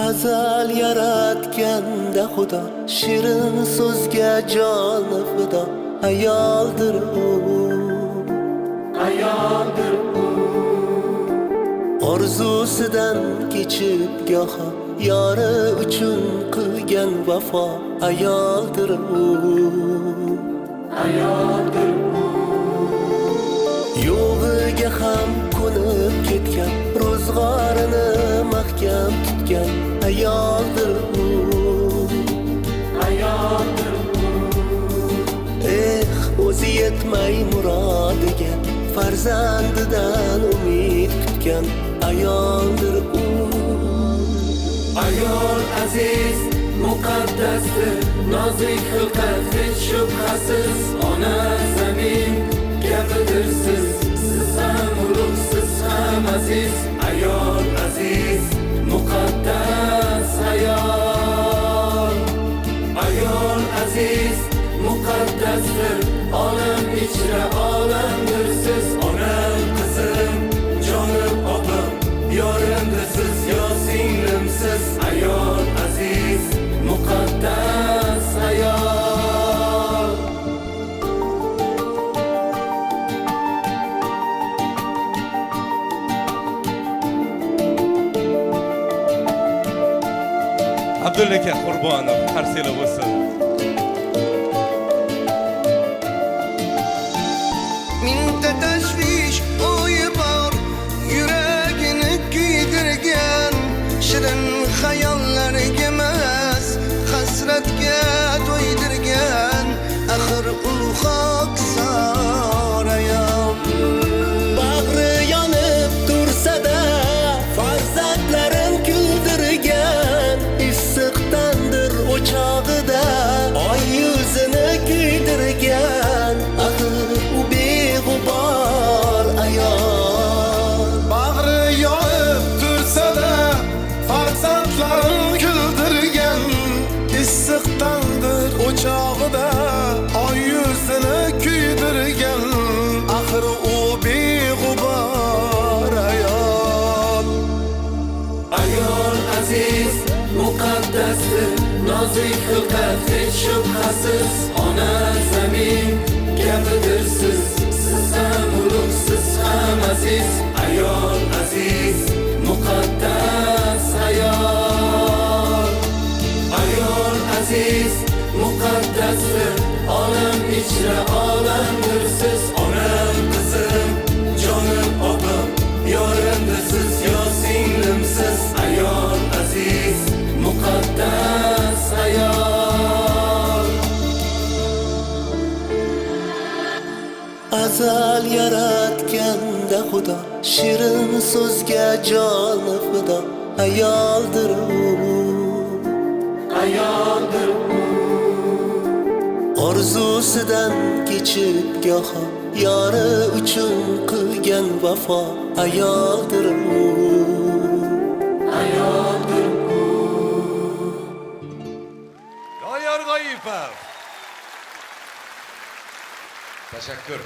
Azal yaratganda Xudo shirin so'zga joni fido. Ayoldir u, ayoldir u. Orzusidan kechib goho yori uchun qilgan vafo. Ayoldir u, ayoldir u. Yo'g'iga ham ko'nib ketgan, ro'zg'orini mahkam tutgan. Ayoldir u, ayoldir u. O'zi yetmay murodiga farzandidan umid kutgan. Ayoldir u. Ayol aziz, muqaddasdir, nozik xilqat hech shubhasiz. Ona zamin gapidir siz ham ulug', siz ham aziz. Ayol aziz, muqaddas ayol. Ayol aziz, muqaddasdir, olam ichra olamdir siz. Onam, qizim, jonim, opam, yorimdir siz, yo singlimsiz. Ayol aziz, muqaddas ayol. Abdulla aka Qurbonov qarsili bo'lsin. Mingta tashvish o'yi bor, yuragini kuydirgan. Shirin xayollarga emas, hasratga to'ydirgan. Axir u xokisor ayol. Bag'ri yonib tursa-da, farzandlarin kuldirgan. Issiqdandir o'chog'ida oy yuzini kuydirgan. Axir u beg'ubor ayol. Bag'ri yonib tursa-da, farzandlarin kuldirgan. Issiqdandir o'chog'ida oy yuzini kuydirgan. Axir u beg'ubor ayol. Ayol aziz, muqaddasdir, nozik xilqat hech shubhasiz. Ona zamin gapidir siz ham ulug', siz ham aziz. Ayol aziz, muqaddas ayol. Ayol aziz, muqaddasdir, olam ichra olamdir siz. Onam, qizim, jonim, opam, yorimdir siz, yo singlimsiz. Ayol aziz, muqaddas ayol. Azal yaratganda Xudo shirin so'zga joni fido. Ayoldir u, Ayoldir u. orzusidan kechib goho yori uchun qilgan vafo. Ayoldir u, Ayoldir u. Doyor G'oyipov. Tashakkur.